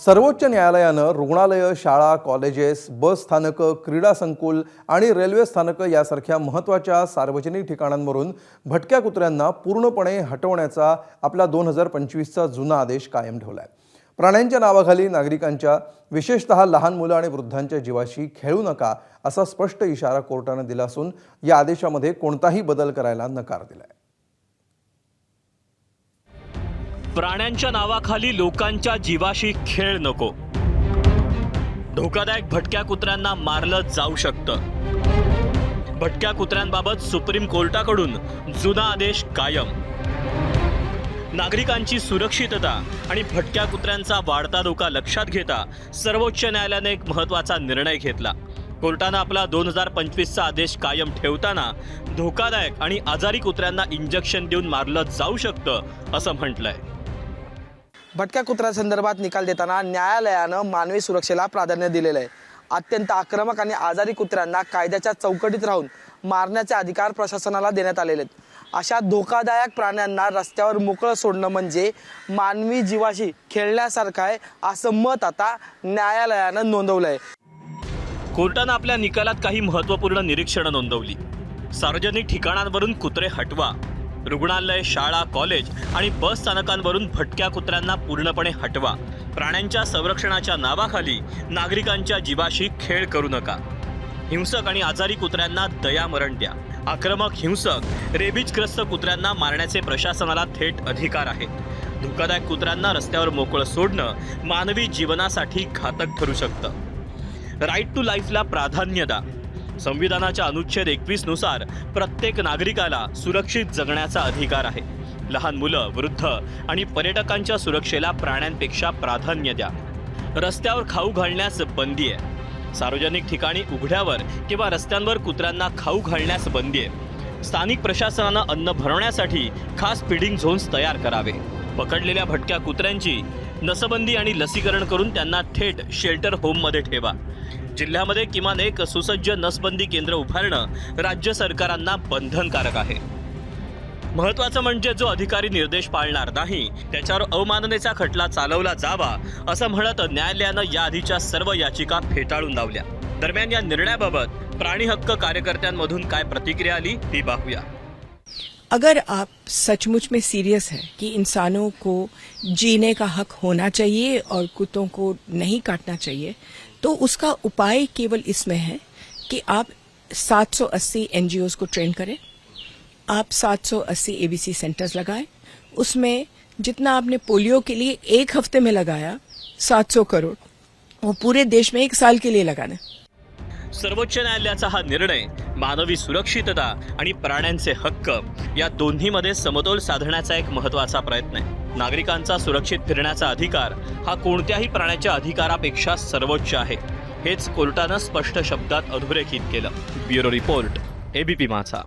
सर्वोच्च न्यायालयानं रुग्णालय, शाळा, कॉलेजेस, बस स्थानकं, क्रीडा संकुल आणि रेल्वे स्थानकं यासारख्या महत्त्वाच्या सार्वजनिक ठिकाणांवरून भटक्या कुत्र्यांना पूर्णपणे हटवण्याचा आपला 2025चा जुना आदेश कायम ठेवला आहे। प्राण्यांच्या नावाखाली नागरिकांच्या, विशेषतः लहान मुलं आणि वृद्धांच्या जीवाशी खेळू नका असा स्पष्ट इशारा कोर्टानं दिला असून या आदेशामध्ये कोणताही बदल करायला नकार दिलाय। प्राण्यांच्या नावाखाली लोकांच्या जीवाशी खेळ नको। धोकादायक भटक्या कुत्र्यांना मारलं जाऊ शकतं। भटक्या कुत्र्यांबाबत सुप्रीम कोर्टाकडून जुना आदेश कायम। नागरिकांची सुरक्षितता आणि भटक्या कुत्र्यांचा वाढता धोका लक्षात घेता सर्वोच्च न्यायालयाने एक महत्त्वाचा निर्णय घेतला। कोर्टानं आपला 2025चा आदेश कायम ठेवताना धोकादायक आणि आजारी कुत्र्यांना इंजेक्शन देऊन मारलं जाऊ शकतं असं म्हटलंय। भटक्या कुत्र्यांसंदर्भात निकाल देताना न्यायालयानं मानवी सुरक्षेला प्राधान्य दिलेलं आहे। अत्यंत आक्रमक आणि आजारी कुत्र्यांना कायद्याच्या चौकटीत राहून मारण्याचे अधिकार प्रशासनाला देण्यात आलेले आहेत। अशा धोकादायक प्राण्यांना रस्त्यावर मोकळं सोडणं म्हणजे मानवी जीवाशी खेळण्यासारखं आहे असं मत आता न्यायालयानं नोंदवलं आहे। कोर्टानं आपल्या निकालात काही महत्त्वपूर्ण निरीक्षणं नोंदवली। सार्वजनिक ठिकाणांवरून कुत्रे हटवा। रुग्णालय, शाळा, कॉलेज आणि बस स्थानकांवरून भटक्या कुत्र्यांना पूर्णपणे हटवा। प्राण्यांच्या संरक्षणाच्या नावाखाली नागरिकांच्या जीवाशी खेळ करू नका। हिंसक आणि आजारी कुत्र्यांना दयामरण द्या। आक्रमक, हिंसक, रेबीजग्रस्त कुत्र्यांना मारण्याचे प्रशासनाला थेट अधिकार आहेत। धोकादायक कुत्र्यांना रस्त्यावर मोकळं सोडणं मानवी जीवनासाठी घातक ठरू शकतं। राईट टू लाईफला प्राधान्य द्या। संविधानाच्या अनुच्छेद 21 नुसार प्रत्येक नागरिकाला सुरक्षित जगण्याचा अधिकार आहे। लहान मुलं, वृद्ध आणि पर्यटकांच्या सुरक्षेला प्राण्यांपेक्षा प्राधान्य द्या। रस्त्यावर खाऊ घालण्यास बंदी आहे। सार्वजनिक ठिकाणी उघड्यावर किंवा रस्त्यांवर कुत्र्यांना खाऊ घालण्यास बंदी आहे। स्थानिक प्रशासनानं अन्न भरवण्यासाठी खास फीडिंग झोन्स तयार करावे। पकडलेल्या भटक्या कुत्र्यांची नसबंदी आणि लसीकरण करून त्यांना थेट शेल्टर होममध्ये ठेवा। जिल्ह्यामध्ये किमान एक सुसज्ज नसबंदी केंद्र उभारणं राज्य सरकारांना बंधनकारक आहे। महत्त्वाचं म्हणजे जो अधिकारी निर्देश पाळणार नाही त्याच्यावर अवमाननेचा खटला चालवला जावा असं म्हणत न्यायालयानं याआधीच्या सर्व याचिका फेटाळून लावल्या। दरम्यान या निर्णयाबाबत प्राणी हक्क कार्यकर्त्यांमधून काय प्रतिक्रिया आली ती पाहूया। अगर आप सचमुच में सीरियस है कि इंसानों को जीने का हक होना चाहिए और कुत्तों को नहीं काटना चाहिए, तो उसका उपाय केवल इसमें है कि आप 780 NGOs को ट्रेन करें, आप 780 ABC सेंटर्स लगाएं। उसमें जितना आपने पोलियो के लिए एक हफ्ते में लगाया 700 करोड़, वो पूरे देश में 1 साल के लिए लगाना। सर्वोच्च न्यायालयाचा हा निर्णय मानवी सुरक्षितता आणि प्राण्यांचे हक्क या दोन्हीमध्ये समतोल साधण्याचा एक महत्त्वाचा प्रयत्न आहे। नागरिकांचा सुरक्षित फिरण्याचा अधिकार हा कोणत्याही प्राण्याच्या अधिकारापेक्षा सर्वोच्च आहे, हेच कोर्टानं स्पष्ट शब्दात अधोरेखित केलं। ब्युरो रिपोर्ट, ABP माझा।